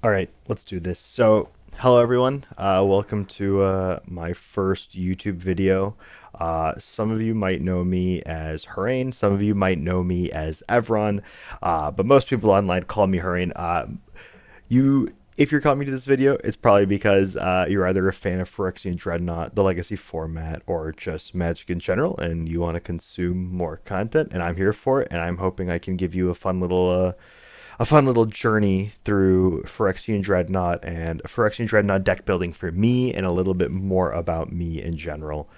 All right, let's do this. So, hello everyone. Welcome to my first YouTube video. Some of you might know me as Harain. Some of you might know me as Evron. But most people online call me Harain. If you're coming to this video, it's probably because you're either a fan of Phyrexian Dreadnought, the Legacy format, or just Magic in general, and you want to consume more content. And I'm here for it, and I'm hoping I can give you a fun little journey through Phyrexian Dreadnought and Phyrexian Dreadnought deck building for me, and a little bit more about me in general.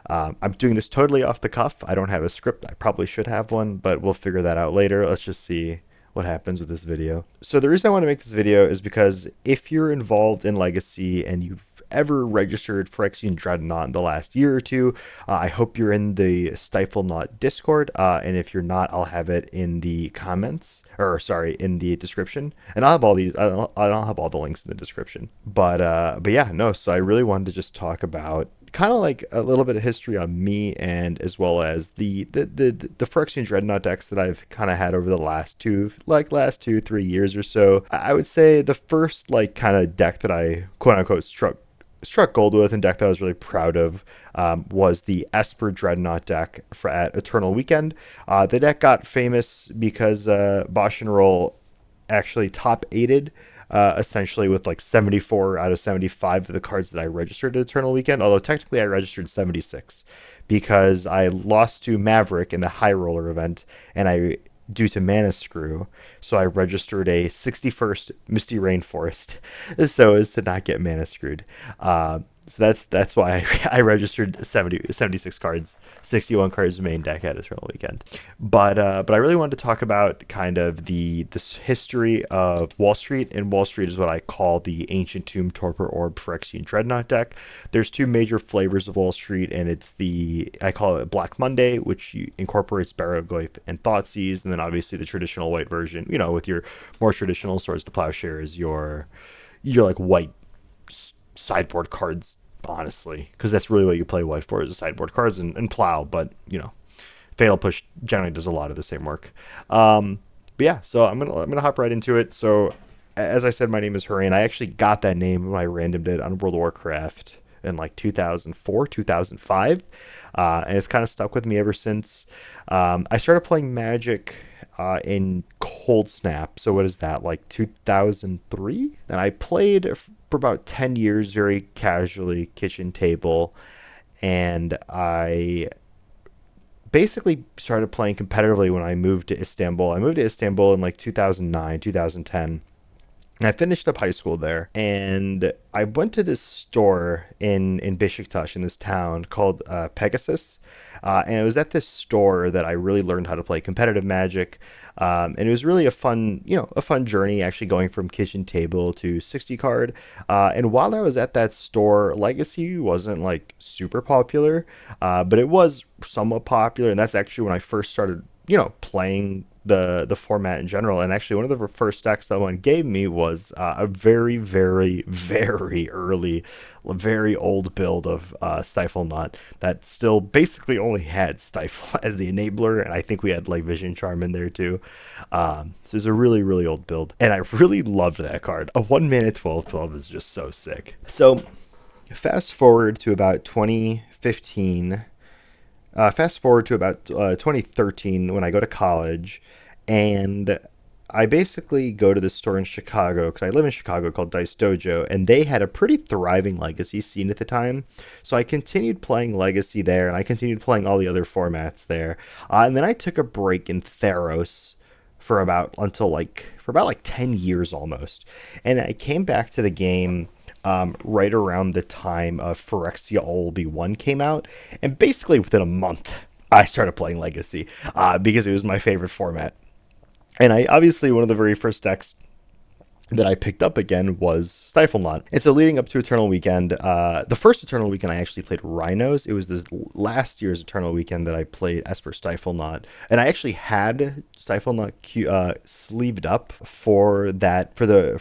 I'm doing this totally off the cuff. I don't have a script. I probably should have one, but we'll figure that out later. Let's just see what happens with this video. So the reason I want to make this video is because if you're involved in Legacy and you've ever registered Phyrexian Dreadnought in the last year or two, I hope you're in the Stifle Not Discord, and if you're not, I'll have it in the comments, or sorry, in the description, and I'll have all these. I don't have all the links in the description, but yeah, no. So I really wanted to just talk about kind of like a little bit of history on me, and as well as the Phyrexian Dreadnought decks that I've kind of had over the last 2-3 years or so. I would say the first like kind of deck that I quote unquote struck gold with, and deck that I was really proud of, was the Esper Dreadnought deck at Eternal Weekend. The deck got famous because Bosch and Roll actually top aided, essentially with like 74 out of 75 of the cards that I registered at Eternal Weekend, although technically I registered 76 because I lost to Maverick in the High Roller event, and I due to mana screw, so I registered a 61st Misty Rainforest so as to not get mana screwed. So that's why I registered 76 cards, 61 cards main deck at Eternal Weekend. But I really wanted to talk about kind of this history of Wall Street, and Wall Street is what I call the Ancient Tomb Torpor Orb Phyrexian Dreadnought deck. There's two major flavors of Wall Street, and I call it Black Monday, which incorporates Barrow-goyf and Thoughtseize, and then obviously the traditional white version, with your more traditional Swords to Plowshares, your like white sideboard cards, honestly, because that's really what you play white for, is the sideboard cards and plow. But Fatal Push generally does a lot of the same work. But yeah, so I'm gonna hop right into it. So as I said, my name is Hurain. I actually got that name when I randomed it on World of Warcraft in like 2004, 2005, and it's kind of stuck with me ever since. I started playing Magic in Cold Snap. So what is that, like 2003? And I played for about 10 years very casually, kitchen table, and I basically started playing competitively when I moved to Istanbul. I moved to Istanbul in like 2009, 2010. And I finished up high school there, and I went to this store in Beşiktaş, in this town called Pegasus, and it was at this store that I really learned how to play competitive Magic, and it was really a fun journey, actually going from kitchen table to 60 card. And while I was at that store, Legacy wasn't like super popular, but it was somewhat popular, and that's actually when I first started, playing the format in general. And actually, one of the first decks someone gave me was a very, very, very early, very old build of Stifle Not that still basically only had Stifle as the enabler, and I think we had like Vision Charm in there too. So it's a really, really old build, and I really loved that card. A 1 mana 12/12 is just so sick. So fast forward to about 2015. Fast forward to about 2013 when I go to college, and I basically go to this store in Chicago because I live in Chicago called Dice Dojo, and they had a pretty thriving Legacy scene at the time. So I continued playing Legacy there, and I continued playing all the other formats there. And then I took a break in Theros for about 10 years almost, and I came back to the game right around the time of Phyrexia Olby 1 came out. And basically within a month, I started playing Legacy because it was my favorite format. And I obviously, one of the very first decks that I picked up again was Stifle Not. And so leading up to Eternal Weekend, the first Eternal Weekend I actually played Rhinos. It was this last year's Eternal Weekend that I played Esper Stifle Not. And I actually had Stifle Not sleeved up for the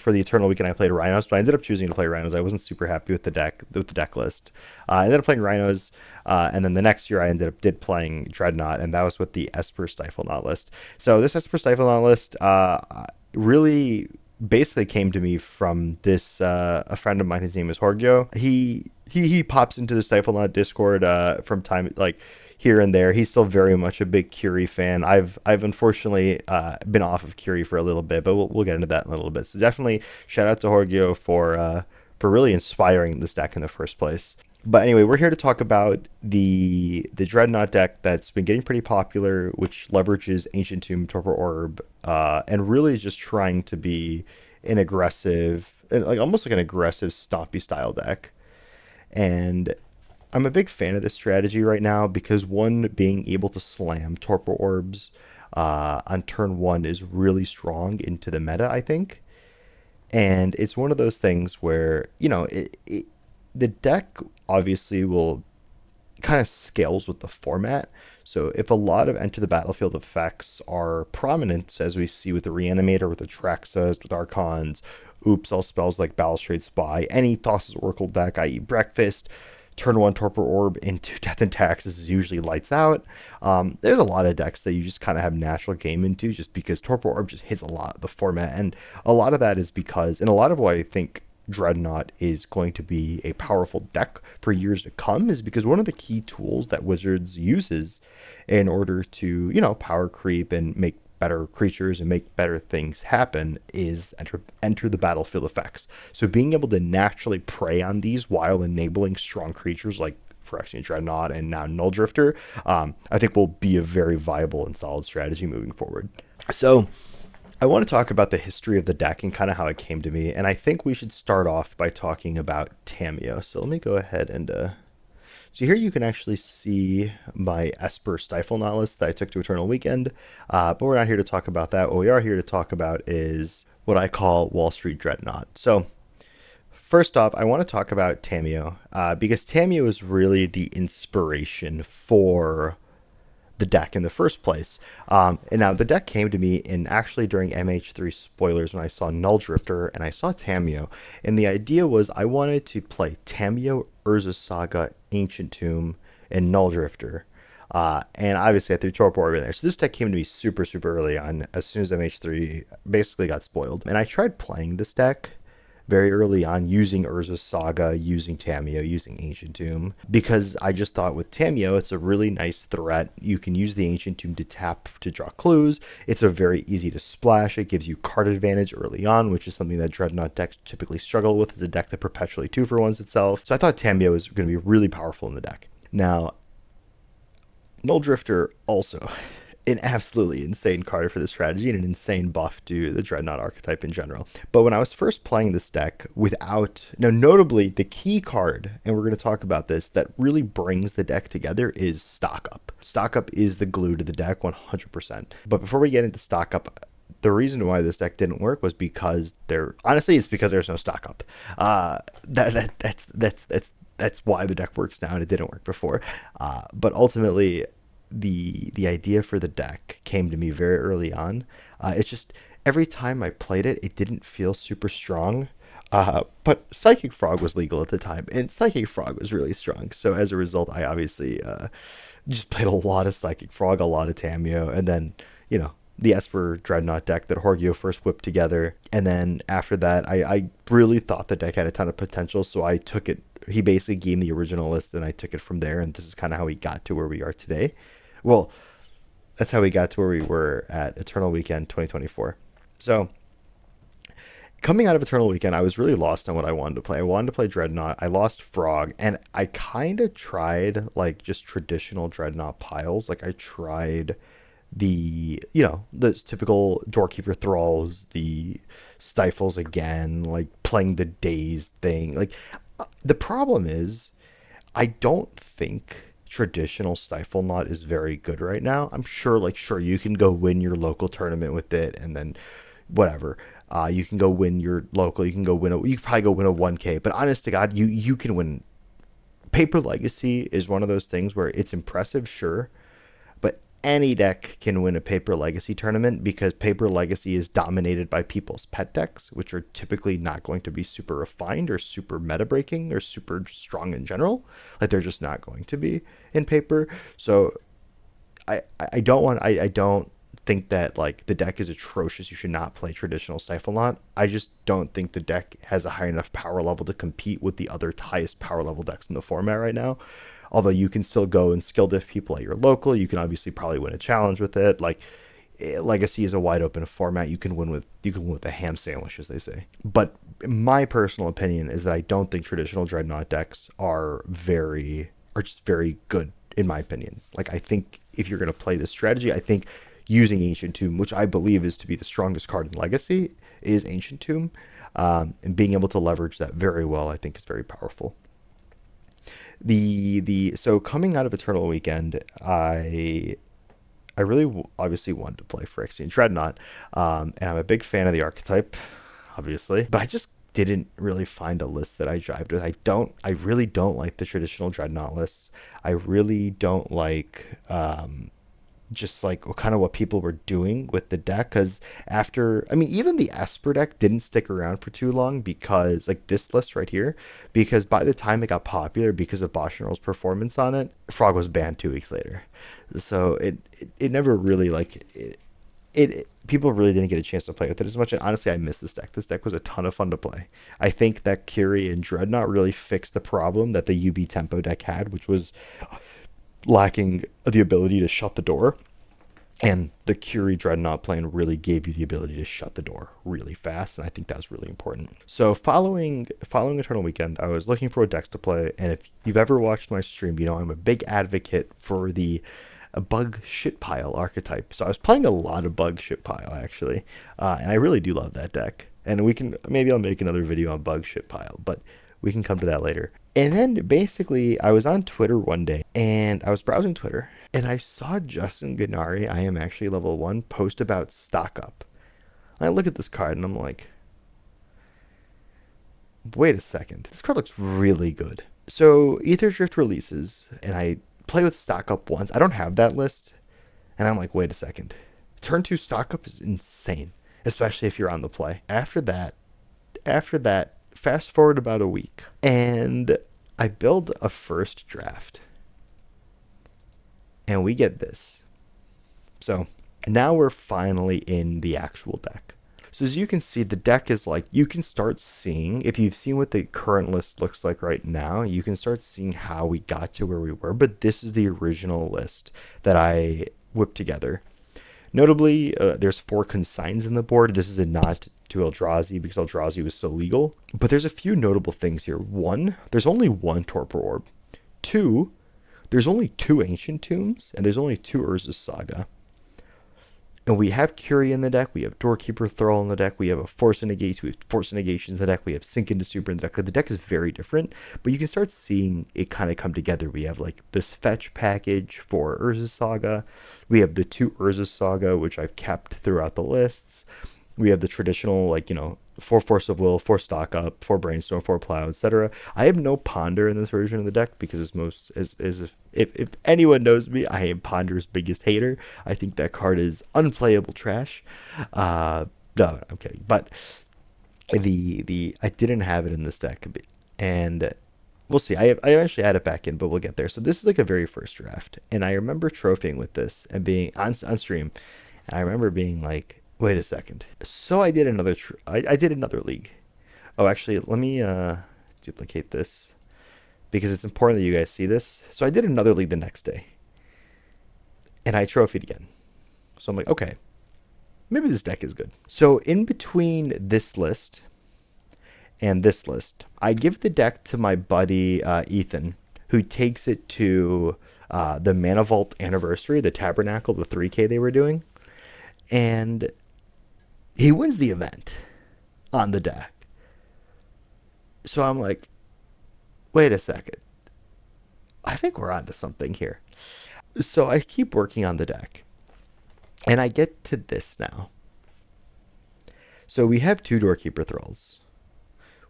Eternal Weekend I played Rhinos, but I ended up choosing to play Rhinos. I wasn't super happy with the deck list. I ended up playing Rhinos, and then the next year I did playing Dreadnought, and that was with the Esper Stifle Not list. So this Esper Stifle Not list really basically came to me from this a friend of mine. His name is Horgyo. He pops into the Stifle Not Discord from time like here and there. He's still very much a big Curie fan. I've unfortunately been off of Curie for a little bit, but we'll get into that in a little bit. So definitely shout out to Horgyo for really inspiring this deck in the first place. But anyway, we're here to talk about the Dreadnought deck that's been getting pretty popular, which leverages Ancient Tomb, Torpor Orb, and really is just trying to be an aggressive, like almost like an aggressive stompy style deck. And I'm a big fan of this strategy right now because one, being able to slam Torpor Orbs on turn one is really strong into the meta, I think. And it's one of those things where, the deck obviously will kind of scales with the format. So if a lot of enter the battlefield effects are prominent, as we see with the Reanimator, with Atraxas, with Archons, oops, all spells like Balustrade Spy, any Thassa's Oracle deck, i.e. Breakfast, turn one Torpor Orb into Death and Taxes is usually lights out. There's a lot of decks that you just kind of have natural game into just because Torpor Orb just hits a lot of the format. And a lot of that is because, and a lot of why I think Dreadnought is going to be a powerful deck for years to come is because one of the key tools that Wizards uses in order to, power creep and make better creatures and make better things happen is enter the battlefield effects. So being able to naturally prey on these while enabling strong creatures like Phyrexian Dreadnought and now Null Drifter, I think will be a very viable and solid strategy moving forward. So I want to talk about the history of the deck and kind of how it came to me. And I think we should start off by talking about Tamiyo. So let me go ahead and so here you can actually see my Esper Stifle Knot list that I took to Eternal Weekend. But we're not here to talk about that. What we are here to talk about is what I call Wall Street Dreadnought. So first off, I want to talk about Tamiyo because Tamiyo is really the inspiration for the deck in the first place. And now the deck came to me in actually during MH3 spoilers when I saw Null Drifter and I saw Tamiyo. And the idea was I wanted to play Tamiyo, Urza Saga, Ancient Tomb, and Null Drifter. And obviously I threw Torpor over there. So this deck came to me super, super early on as soon as MH3 basically got spoiled. And I tried playing this deck very early on using Urza's Saga, using Tamiyo, using Ancient Tomb, because I just thought with Tamiyo, it's a really nice threat. You can use the Ancient Tomb to tap to draw clues. It's a very easy to splash. It gives you card advantage early on, which is something that Dreadnought decks typically struggle with. It's a deck that perpetually 2-for-1s itself. So I thought Tamiyo was going to be really powerful in the deck. Now, Null Drifter also an absolutely insane card for this strategy and an insane buff to the Dreadnought archetype in general. But when I was first playing this deck without, now notably the key card, and we're going to talk about this, that really brings the deck together is Stock Up. Stock Up is the glue to the deck 100%. But before we get into Stock Up, the reason why this deck didn't work was because it's because there's no Stock Up. That's why the deck works now and it didn't work before. But ultimately, the idea for the deck came to me very early on. It's just every time I played it, it didn't feel super strong. But Psychic Frog was legal at the time, and Psychic Frog was really strong. So as a result, I obviously just played a lot of Psychic Frog, a lot of Tamiyo, and then the Esper Dreadnought deck that Horgyo first whipped together. And then after that, I really thought the deck had a ton of potential, so I took it. He basically gave me the original list, and I took it from there. And this is kind of how we got to where we are today. Well, that's how we got to where we were at Eternal Weekend 2024. So, coming out of Eternal Weekend, I was really lost on what I wanted to play. I wanted to play Dreadnought. I lost Frog, and I kind of tried like just traditional Dreadnought piles. Like I tried the typical Doorkeeper Thralls, the Stifles again, like playing the Dazed thing. Like the problem is, I don't think traditional Stifle Knot is very good right now. I'm sure, you can go win your local tournament with it, and then whatever. You can go win your local. You can probably go win a 1K. But honest to God, you can win. Paper Legacy is one of those things where it's impressive, sure, but any deck can win a Paper Legacy tournament because Paper Legacy is dominated by people's pet decks, which are typically not going to be super refined or super meta breaking or super strong in general. Like they're just not going to be in Paper. So I don't think that like the deck is atrocious. You should not play traditional Stifle Knot. I just don't think the deck has a high enough power level to compete with the other highest power level decks in the format right now. Although you can still go and skill diff people at your local, you can obviously probably win a challenge with it. Like Legacy is a wide open format. You can win with a ham sandwich, as they say. But my personal opinion is that I don't think traditional Dreadnought decks are just very good in my opinion. Like I think if you're gonna play this strategy, I think using Ancient Tomb, which I believe is to be the strongest card in Legacy, is Ancient Tomb, and being able to leverage that very well, I think is very powerful. The so coming out of Eternal Weekend, I really obviously wanted to play Phyrexian Dreadnought, and I'm a big fan of the archetype, obviously, but I just didn't really find a list that I jived with. I really don't like the traditional Dreadnought lists. I really don't like just like kind of what people were doing with the deck because after I mean even the Esper deck didn't stick around for too long because like this list right here because by the time it got popular because of Bosch and Earl's performance on it, Frog was banned 2 weeks later. So it never really people really didn't get a chance to play with it as much. And honestly, I miss this deck. This deck was a ton of fun to play. I think that Curie and Dreadnought really fixed the problem that the UB Tempo deck had, which was lacking the ability to shut the door. And the Curie Dreadnought plan really gave you the ability to shut the door really fast, and I think that was really important. So following Eternal Weekend, I was looking for decks to play, and if you've ever watched my stream, you know I'm a big advocate for the bug shit pile archetype. So I was playing a lot of bug shit pile actually, and I really do love that deck. And maybe I'll make another video on bug shit pile, but we can come to that later. And then basically, I was on Twitter one day and I was browsing Twitter and I saw Justin Gennari, I am actually level 1, post about stock up. I look at this card and I'm like, wait a second, this card looks really good. So Ether Drift releases and I play with stock up once. I don't have that list. And I'm like, wait a second. Turn 2 stock up is insane, especially if you're on the play. After that, fast forward about a week, and I build a first draft, and we get this. So now we're finally in the actual deck. So as you can see, the deck is like, you can start seeing, if you've seen what the current list looks like right now, you can start seeing how we got to where we were, but this is the original list that I whipped together. Notably, there's 4 consigns in the board. This is a nod to Eldrazi because Eldrazi was so legal. But there's a few notable things here. 1, there's only 1 Torpor Orb. 2, there's only 2 Ancient Tombs, and there's only 2 Urza's Saga. And we have Curie in the deck, we have Doorkeeper Thrall in the deck, we have a Force of Negation, we have Force of Negation in the deck, we have Sink into Super in the deck. Like, the deck is very different, but you can start seeing it kind of come together. We have like this fetch package for Urza's Saga, we have the 2 Urza's Saga, which I've kept throughout the lists. We have the traditional, like, 4 Force of Will, 4 Stock Up, 4 Brainstorm, 4 Plow, etc. I have no Ponder in this version of the deck because if anyone knows me, I am Ponder's biggest hater. I think that card is unplayable trash. No, I'm kidding. But I didn't have it in this deck, and we'll see. I eventually add it back in, but we'll get there. So this is like a very first draft, and I remember trophying with this and being on stream, and I remember being like, wait a second. So I did I did another league. Oh, actually, let me duplicate this because it's important that you guys see this. So I did another league the next day, and I trophied again. So I'm like, okay, maybe this deck is good. So in between this list and this list, I give the deck to my buddy Ethan, who takes it to the Mana Vault Anniversary, the Tabernacle, the 3K they were doing, and he wins the event on the deck. So I'm like, wait a second. I think we're onto something here. So I keep working on the deck. And I get to this now. So we have 2 Doorkeeper Thralls.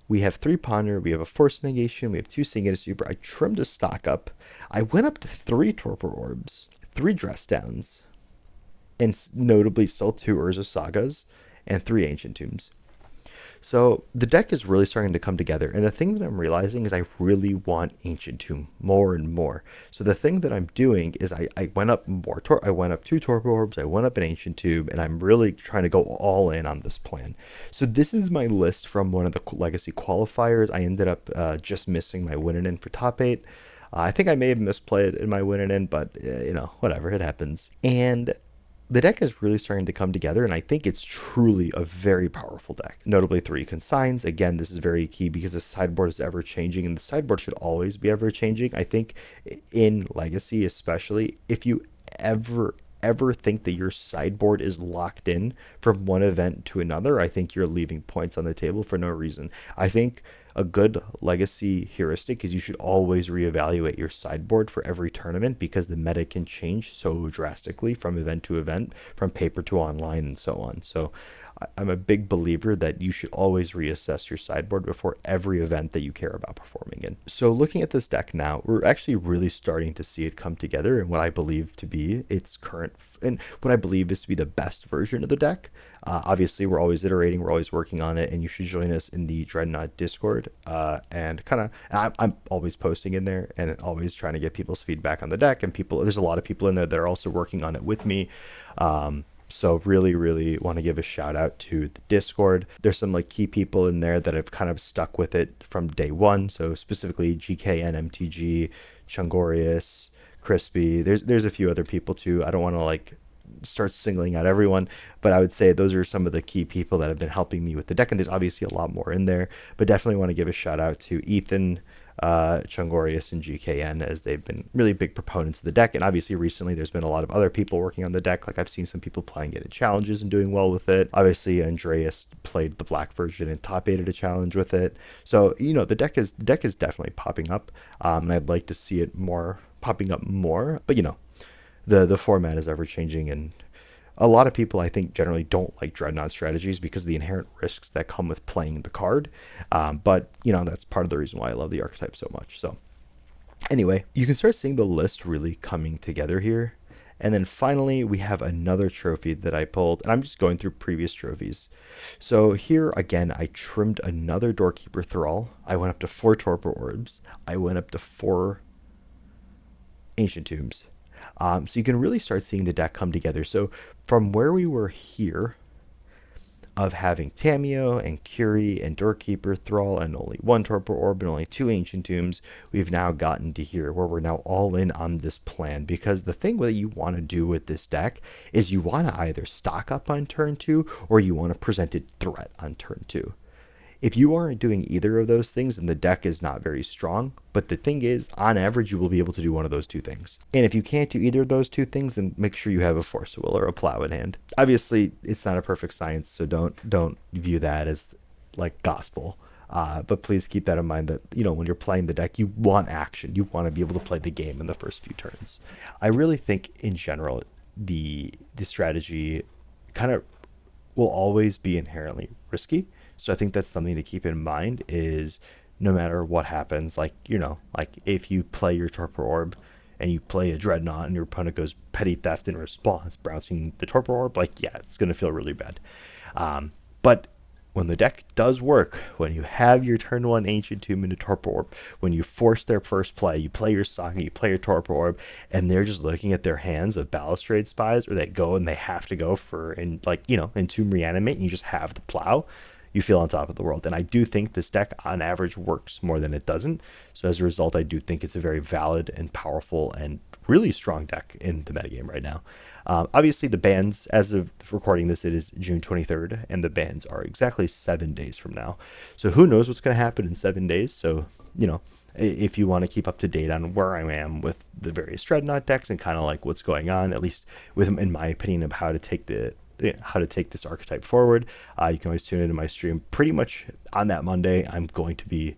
We have 3 Ponder. We have a Force Negation. We have 2 Sing into Super. I trimmed a stock up. I went up to 3 Torpor Orbs, 3 Dress Downs, and notably still 2 Urza Sagas, and 3 Ancient Tombs. So the deck is really starting to come together, and the thing that I'm realizing is I really want Ancient Tomb more and more. So the thing that I'm doing is I went up I went up 2 Torpor Orbs, I went up an Ancient Tomb, and I'm really trying to go all in on this plan. So this is my list from one of the Legacy qualifiers. I ended up just missing my win in for top 8. I think I may have misplayed in my win in, but whatever, it happens. And the deck is really starting to come together, and I think it's truly a very powerful deck. Notably, 3 consigns. Again, this is very key because the sideboard is ever changing, and the sideboard should always be ever changing. I think in Legacy, especially, if you ever think that your sideboard is locked in from one event to another, I think you're leaving points on the table for no reason. I think a good Legacy heuristic is you should always reevaluate your sideboard for every tournament because the meta can change so drastically from event to event, from paper to online, and so on. So I'm a big believer that you should always reassess your sideboard before every event that you care about performing in. So looking at this deck now, we're actually really starting to see it come together in what I believe to be its current, and what I believe is to be the best version of the deck. Obviously, we're always iterating, we're always working on it, and you should join us in the Dreadnought Discord. And I'm always posting in there and always trying to get people's feedback on the deck. And there's a lot of people in there that are also working on it with me. So really want to give a shout out to the Discord. There's some like key people in there that have kind of stuck with it from day one. So specifically GKNMTG, Chungorius, Crispy. There's a few other people too. I don't want to like start singling out everyone, but I would say those are some of the key people that have been helping me with the deck, and there's obviously a lot more in there, but definitely want to give a shout out to Ethan, Chungorius, and GKN, as they've been really big proponents of the deck. And obviously recently there's been a lot of other people working on the deck. Like I've seen some people playing it in challenges and doing well with it. Obviously Andreas played the black version and top 8 at a challenge with it. So the deck is definitely popping up, and I'd like to see it popping up more, but the format is ever changing, and a lot of people I think generally don't like Dreadnought strategies because of the inherent risks that come with playing the card. But that's part of the reason why I love the archetype so much. So anyway, you can start seeing the list really coming together here. And then finally, we have another trophy that I pulled, and I'm just going through previous trophies. So here again, I trimmed another Doorkeeper Thrall. I went up to 4 Torpor Orbs. I went up to 4 Ancient Tombs. So you can really start seeing the deck come together. So from where we were here, of having Tamiyo and Curie and Doorkeeper Thrall and only 1 Torpor Orb and only 2 Ancient Tombs, we've now gotten to here where we're now all in on this plan. Because the thing that you want to do with this deck is you want to either stock up on turn 2 or you want to present it threat on turn 2. If you aren't doing either of those things, then the deck is not very strong. But the thing is, on average, you will be able to do one of those 2 things. And if you can't do either of those 2 things, then make sure you have a Force of Will or a Plow in hand. Obviously, it's not a perfect science, so don't view that as like gospel. But please keep that in mind that, when you're playing the deck, you want action. You want to be able to play the game in the first few turns. I really think, in general, the strategy kind of will always be inherently risky. So I think that's something to keep in mind is no matter what happens, like if you play your Torpor Orb and you play a Dreadnought and your opponent goes Petty Theft in response, bouncing the Torpor Orb, it's going to feel really bad. But when the deck does work, when you have your turn 1 Ancient Tomb into Torpor Orb, when you force their first play, you play your Saga, you play your Torpor Orb, and they're just looking at their hands of Balustrade Spies, or they go and they have to go for, Entomb Reanimate, and you just have the Plow, you feel on top of the world. And I do think this deck on average works more than it doesn't. So as a result, I do think it's a very valid and powerful and really strong deck in the metagame right now. Obviously the bans, as of recording this, it is June 23rd, and the bans are exactly 7 days from now. So who knows what's going to happen in 7 days. So, if you want to keep up to date on where I am with the various Dreadnought decks and kind of like what's going on, at least in my opinion of how to take this archetype forward, you can always tune into my stream. Pretty much on that Monday, I'm going to be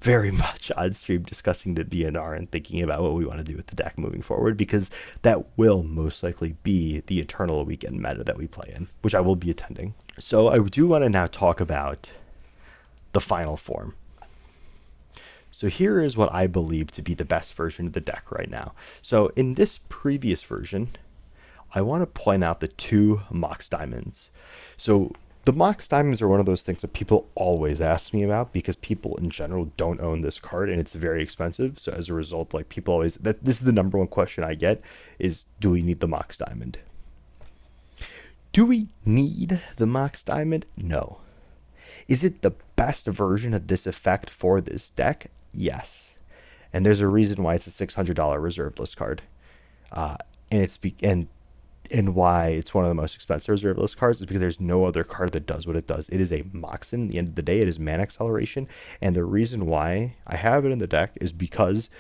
very much on stream discussing the BNR and thinking about what we want to do with the deck moving forward, because that will most likely be the Eternal Weekend meta that we play in, which I will be attending. So I do want to now talk about the final form. So here is what I believe to be the best version of the deck right now. So in this previous version, I want to point out the 2 Mox Diamonds. So The Mox Diamonds are one of those things that people always ask me about because people in general don't own this card and it's very expensive. So as a result, like people always this is the number one question I get is, do we need the Mox Diamond? Do we need the Mox Diamond? No. Is it the best version of this effect for this deck? Yes. And there's a reason why it's a $600 reserve list card. Uh, and it's and why it's one of the most expensive reserve list cards is because there's no other card that does what it does. It is a Moxen. At the end of the day, it is mana acceleration. And the reason why I have it in the deck is because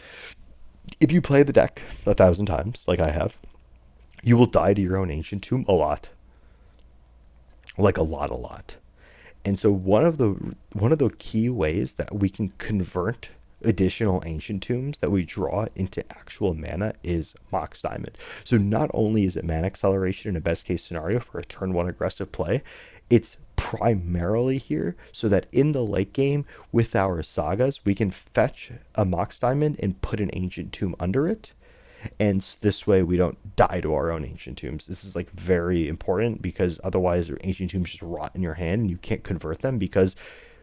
if you play the deck 1,000 times, like I have, you will die to your own Ancient Tomb a lot. Like a lot, a lot. And so one of the key ways that we can convert additional ancient tombs that we draw into actual mana is Mox Diamond. So not only is it mana acceleration in a best case scenario for a turn one aggressive play, it's primarily here so that in the late game with our sagas we can fetch a Mox Diamond and put an ancient tomb under it, and this way we don't die to our own ancient tombs. This is like very important because otherwise ancient tombs just rot in your hand and you can't convert them, because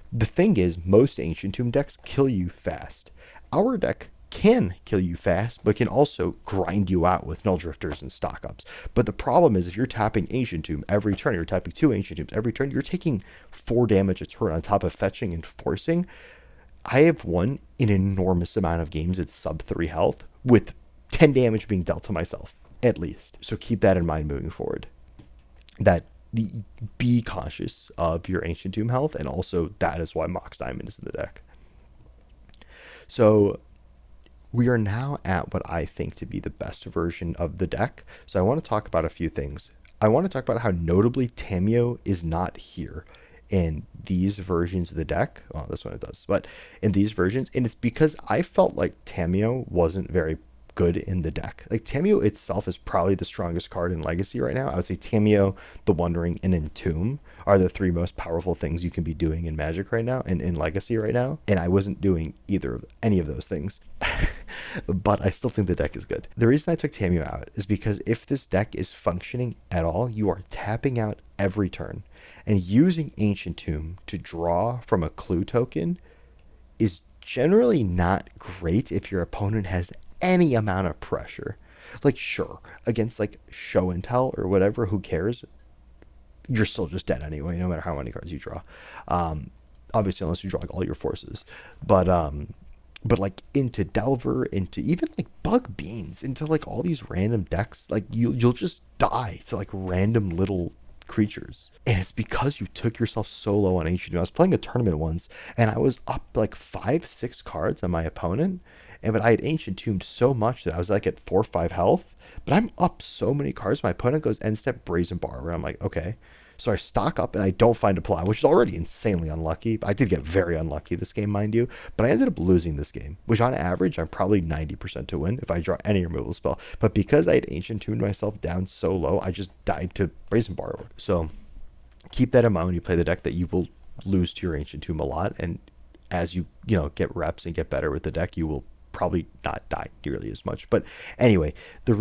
the thing is most ancient tomb decks kill you fast. Our deck can kill you fast but can also grind you out with null drifters and stock ups. But the problem is if you're tapping ancient tomb every turn, you're tapping two ancient tombs every turn, you're taking 4 damage a turn on top of fetching and forcing. I have won an enormous amount of games at sub 3 health with 10 damage being dealt to myself, at least. So keep that in mind moving forward. That be cautious of your Ancient Tomb health, and also that is why Mox Diamond is in the deck. So we are now at what I think to be the best version of the deck. So I want to talk about a few things. I want to talk about how notably Tamiyo is not here in these versions of the deck. Well, this one it does, but in these versions, and it's because I felt like Tamiyo wasn't very good in the deck. Like Tamiyo itself is probably the strongest card in Legacy right now. I would say Tamiyo, the Wandering, and Entomb are the three most powerful things you can be doing in Magic right now and in Legacy right now. And I wasn't doing any of those things. But I still think the deck is good. The reason I took Tamiyo out is because if this deck is functioning at all, you are tapping out every turn. And using Ancient Tomb to draw from a clue token is generally not great if your opponent has any amount of pressure. Like, sure, against like show and tell or whatever, who cares? You're still just dead anyway, no matter how many cards you draw. Obviously, unless you draw like all your forces. But like into Delver, into even like Bug Beans, into like all these random decks, like you'll just die to like random little creatures. And it's because you took yourself so low on Ancient Tomb. I was playing a tournament once and I was up like 5, 6 cards on my opponent. And but I had Ancient Tomb so much that I was like at 4 or 5 health. But I'm up so many cards. My opponent goes end step Brazen Bar, where I'm like, okay. So I stock up and I don't find a Ply, which is already insanely unlucky. I did get very unlucky this game, mind you, but I ended up losing this game, which on average I'm probably 90% to win if I draw any removal spell. But because I had Ancient Tuned myself down so low, I just died to Brazen Bar. So keep that in mind when you play the deck, that you will lose to your Ancient Tomb a lot, and as you get reps and get better with the deck, you will probably not die nearly as much. But anyway, I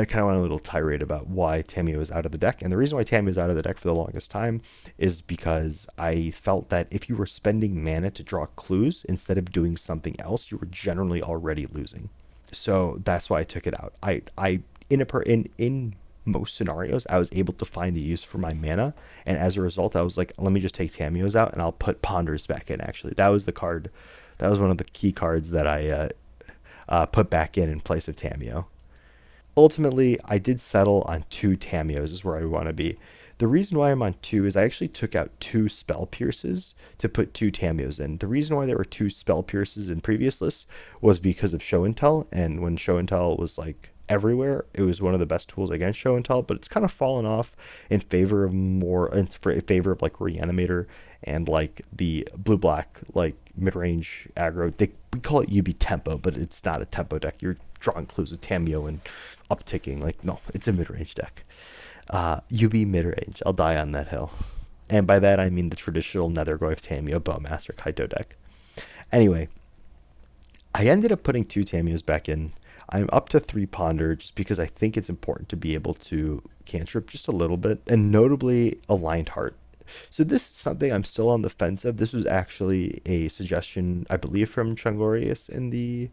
kind of went a little tirade about why Tamiyo is out of the deck. And the reason why Tamiyo is out of the deck for the longest time is because I felt that if you were spending mana to draw clues instead of doing something else, you were generally already losing. So that's why I took it out. In most scenarios, I was able to find a use for my mana, and as a result, I was like, let me just take Tamiyo's out, and I'll put Ponders back in. Actually, that was the card. That was one of the key cards that I put back in place of Tamiyo. Ultimately, I did settle on 2 Tamiyos is where I want to be. The reason why I'm on 2 is I actually took out 2 Spell Pierces to put 2 Tamiyos in. The reason why there were 2 Spell Pierces in previous lists was because of Show and Tell, and when Show and Tell was like everywhere, it was one of the best tools against Show and Tell, but it's kind of fallen off in favor of like Reanimator and like the blue-black like mid-range aggro. We call it UB Tempo, but it's not a tempo deck. You're drawing clues with Tamiyo and upticking. Like, no, it's a mid-range deck. UB mid-range. I'll die on that hill. And by that, I mean the traditional Nethergoyf Tamiyo Bowmaster Kaito deck. Anyway, I ended up putting 2 Tamiyos back in. I'm up to 3 Ponder just because I think it's important to be able to cantrip just a little bit, and notably Aligned Heart. So this is something I'm still on the fence of. This was actually a suggestion, I believe, from Chungorius in the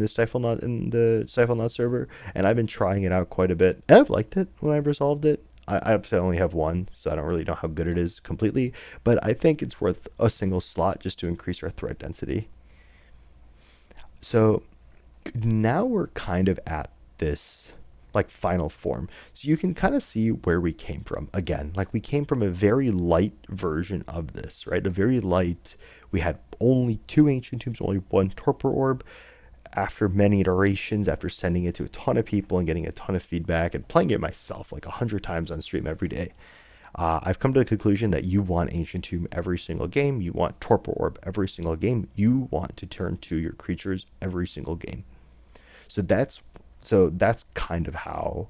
Stifle Knot server, and I've been trying it out quite a bit, and I've liked it when I've resolved it. I obviously only have one, so I don't really know how good it is completely, but I think it's worth a single slot just to increase our threat density. So now we're kind of at this like final form. So you can kind of see where we came from. Again, like we came from a very light version of this, right? A very light, we had only 2 ancient tombs, only 1 torpor orb. After many iterations, after sending it to a ton of people and getting a ton of feedback and playing it myself like 100 times on stream every day, I've come to the conclusion that you want Ancient Tomb every single game. You want Torpor Orb every single game. You want to turn to your creatures every single game. So that's kind of how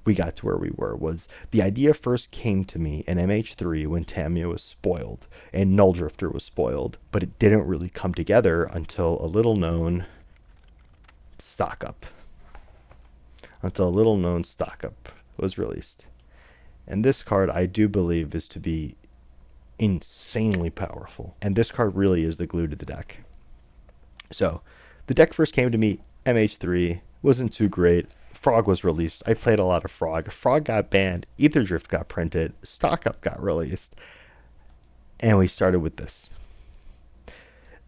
we got to where we were. Was the idea first came to me in MH3 when Tamiya was spoiled and Null Drifter was spoiled, but it didn't really come together until a little known stock up. Was released. And this card I do believe is to be insanely powerful. And this card really is the glue to the deck. So the deck first came to me, MH3, wasn't too great. Frog was released. I played a lot of Frog. Frog got banned. Ether Drift got printed. Stock Up got released. And we started with this.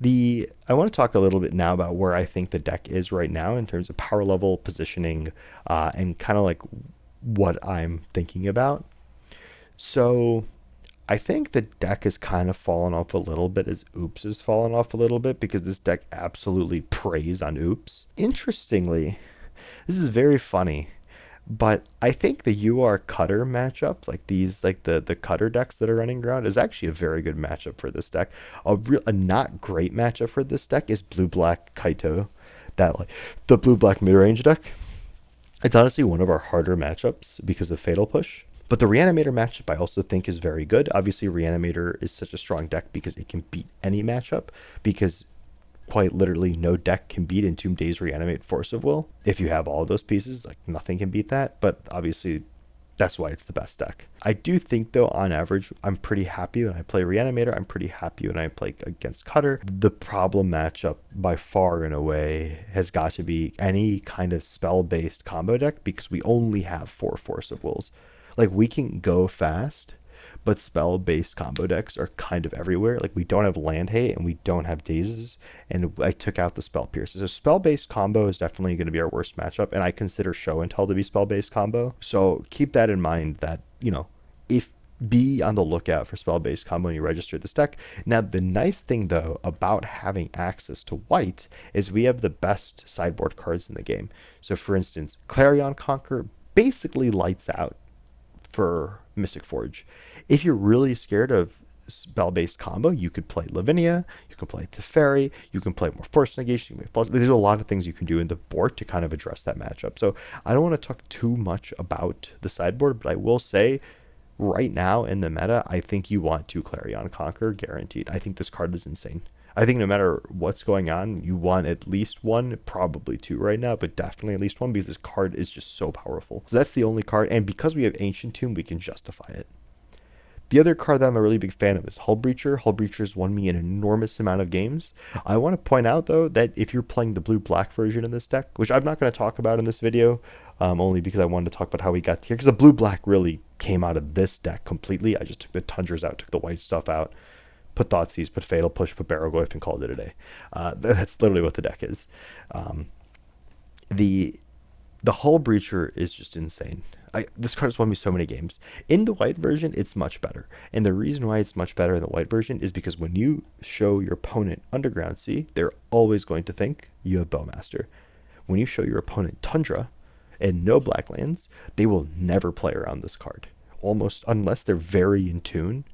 I want to talk a little bit now about where I think the deck is right now in terms of power level, positioning, and kind of like what I'm thinking about. So I think the deck has kind of fallen off a little bit as Oops has fallen off a little bit because this deck absolutely preys on Oops. Interestingly, this is very funny, but I think the UR Cutter matchup, like these, like the Cutter decks that are running around, is actually a very good matchup for this deck. A not great matchup for this deck is Blue Black Kaito, that like the Blue Black mid range deck. It's honestly one of our harder matchups because of Fatal Push. But the Reanimator matchup I also think is very good. Obviously, Reanimator is such a strong deck because it can beat any matchup, because quite literally no deck can beat Entomb Daze Reanimate Force of Will. If you have all of those pieces, like nothing can beat that, but obviously that's why it's the best deck. I do think though, on average, I'm pretty happy when I play Reanimator. I'm pretty happy when I play against Cutter. The problem matchup by far and away has got to be any kind of spell-based combo deck, because we only have 4 Force of Wills. Like we can go fast, but spell-based combo decks are kind of everywhere. Like we don't have Land Hate and we don't have Dazes, and I took out the Spell Pierces. So spell-based combo is definitely going to be our worst matchup, and I consider Show and Tell to be spell-based combo. So keep that in mind, that, you know, if be on the lookout for spell-based combo when you register this deck. Now, the nice thing though about having access to white is we have the best sideboard cards in the game. So for instance, Clarion Conquer basically lights out for Mystic Forge. If you're really scared of spell-based combo, you could play Lavinia, you can play Teferi, you can play more Force Negation. There's a lot of things you can do in the board to kind of address that matchup. So I don't want to talk too much about the sideboard, but I will say right now in the meta, I think you want to Clarion Conquer guaranteed. I think this card is insane. I think no matter what's going on, you want at least one, probably 2 right now, but definitely at least 1, because this card is just so powerful. So that's the only card, and because we have Ancient Tomb, we can justify it. The other card that I'm a really big fan of is Hull Breacher. Hull Breacher's won me an enormous amount of games. I want to point out, though, that if you're playing the blue-black version of this deck, which I'm not going to talk about in this video, only because I wanted to talk about how we got here, because the blue-black really came out of this deck completely. I just took the Tundras out, took the white stuff out, put Thoughtseize, put Fatal Push, put Barrowglyph, and called it a day. That's literally what the deck is. The Hull Breacher is just insane. This card has won me so many games. In the white version, it's much better. And the reason why it's much better in the white version is because when you show your opponent Underground Sea, they're always going to think you have Bowmaster. When you show your opponent Tundra and no black lands, they will never play around this card. Almost, unless they're very in tune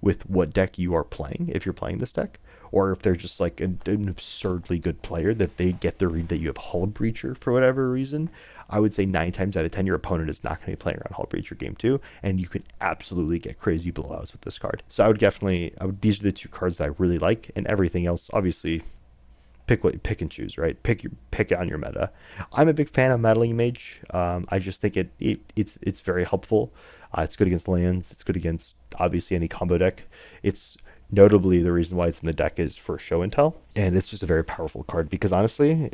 with what deck you are playing, if you're playing this deck, or if they're just like an absurdly good player that they get the read that you have Hull Breacher for whatever reason. I would say 9 times out of 10 your opponent is not going to be playing around Hull Breacher game 2, and you can absolutely get crazy blowouts with this card. So I would definitely, these are the 2 cards that I really like, and everything else, obviously, pick and choose, right? Pick it on your meta. I'm a big fan of Meddling Mage. I just think it's very helpful. It's good against lands. It's good against obviously any combo deck. It's notably the reason why it's in the deck is for show and tell, and it's just a very powerful card because honestly,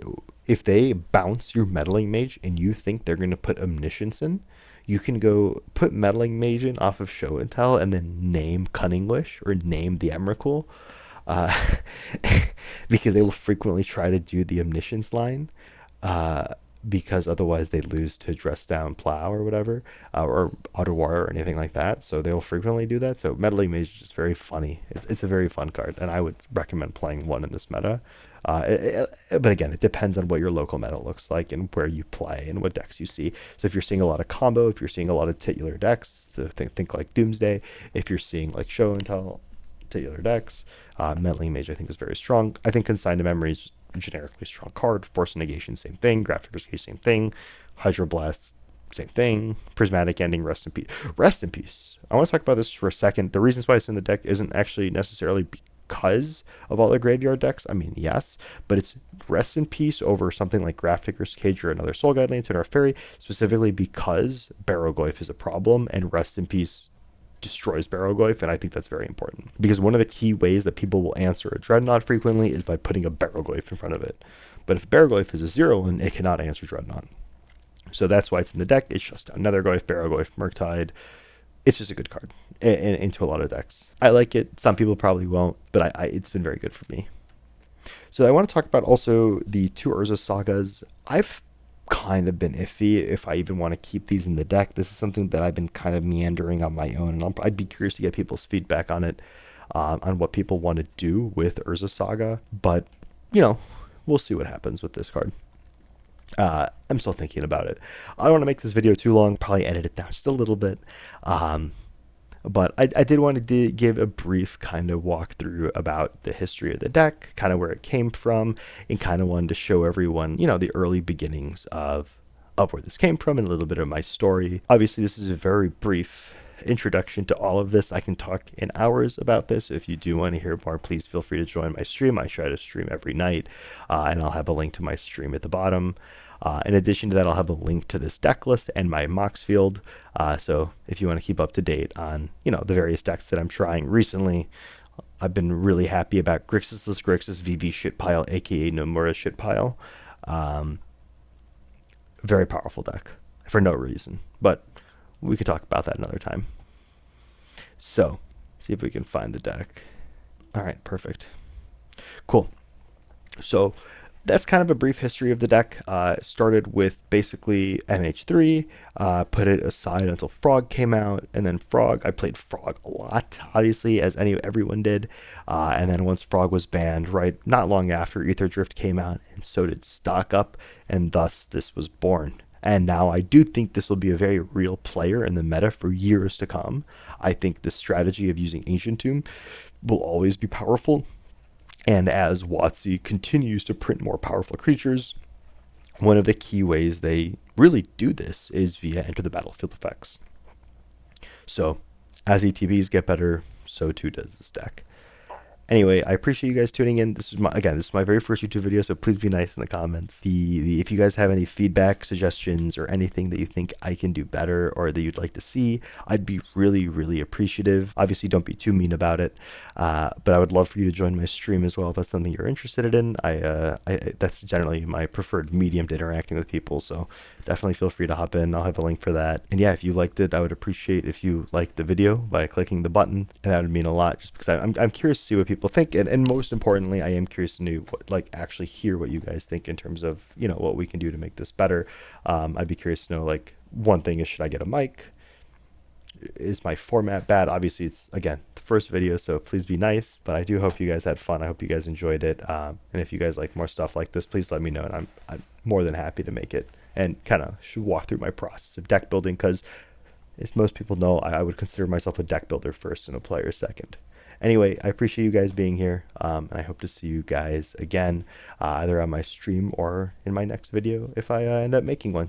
if they bounce your meddling mage and you think they're going to put omniscience in, you can go put meddling mage in off of show and tell and then name Cunning Wish or name the Emrakul, uh, because they will frequently try to do the omniscience line, uh, because otherwise they lose to dress down plow or whatever, or auto war or anything like that. So they'll frequently do that. So meddling mage is just very funny. It's a very fun card, and I would recommend playing one in this meta. But again, it depends on what your local meta looks like and where you play and what decks you see. So if you're seeing a lot of combo, if you're seeing a lot of titular decks, so think like Doomsday. If you're seeing like show and tell titular decks, meddling mage I think is very strong. I think consign to memory is generically strong card. Force negation, same thing. Graphic case, same thing. Hydroblast, same thing. Prismatic ending, rest in peace. Rest in peace. I want to talk about this for a second. The reasons why it's in the deck isn't actually necessarily because of all the graveyard decks. I mean, yes, but it's rest in peace over something like Grafdigger's Cage or another Soul Guide Lantern or Fairy, specifically because Barrogoyf is a problem, and rest in peace destroys Barrogoyf, and I think that's very important because one of the key ways that people will answer a Dreadnought frequently is by putting a Barrogoyf in front of it. But if Barrogoyf is a 0-1, it cannot answer Dreadnought. So that's why it's in the deck. It shuts down Nethergoyf, Barrogoyf, Murktide. It's just a good card into a lot of decks. I like it. Some people probably won't, but it's been very good for me. So I want to talk about also the two Urza sagas. I've kind of been iffy if I even want to keep these in the deck. This is something that I've been kind of meandering on my own, and I'd be curious to get people's feedback on it, on what people want to do with Urza Saga. But, you know, we'll see what happens with this card. I'm still thinking about it. I don't want to make this video too long, probably edit it down just a little bit. But I did want to give a brief kind of walkthrough about the history of the deck, kind of where it came from, and kind of wanted to show everyone, you know, the early beginnings of where this came from and a little bit of my story. Obviously, this is a very brief introduction to all of this. I can talk in hours about this. If you do want to hear more, please feel free to join my stream. I try to stream every night, and I'll have a link to my stream at the bottom. In addition to that, I'll have a link to this deck list and my Mox field. So if you want to keep up to date on, you know, the various decks that I'm trying recently, I've been really happy about Grixis Grixis VV Shitpile, aka Nomura Shitpile. Very powerful deck for no reason, but we could talk about that another time. So, see if we can find the deck. All right, perfect. Cool. So, that's kind of a brief history of the deck. Started with basically MH3, put it aside until Frog came out, and then Frog, I played Frog a lot, obviously, as everyone did. And then once Frog was banned, right, not long after, Ether Drift came out, and so did Stock Up, and thus this was born. And now I do think this will be a very real player in the meta for years to come. I think the strategy of using Ancient Tomb will always be powerful. And as WotC continues to print more powerful creatures, one of the key ways they really do this is via Enter the Battlefield effects. So as ETBs get better, so too does this deck. Anyway, I appreciate you guys tuning in. This is my very first YouTube video, so please be nice in the comments. If you guys have any feedback, suggestions, or anything that you think I can do better or that you'd like to see, I'd be really, really appreciative. Obviously, don't be too mean about it, but I would love for you to join my stream as well if that's something you're interested in. That's generally my preferred medium to interacting with people, so definitely feel free to hop in. I'll have a link for that. And yeah, if you liked it, I would appreciate if you liked the video by clicking the button, and that would mean a lot, just because I'm curious to see what people think, and most importantly, I am curious to know actually hear what you guys think in terms of, you know, what we can do to make this better. I'd be curious to know, like, one thing is, should I get a mic? Is my format bad? Obviously, it's, again, the first video, so please be nice, but I do hope you guys had fun. I hope you guys enjoyed it, and if you guys like more stuff like this, please let me know, and I'm more than happy to make it and kind of walk through my process of deck building, because as most people know, I would consider myself a deck builder first and a player second. Anyway, I appreciate you guys being here, and I hope to see you guys again, either on my stream or in my next video if I end up making one.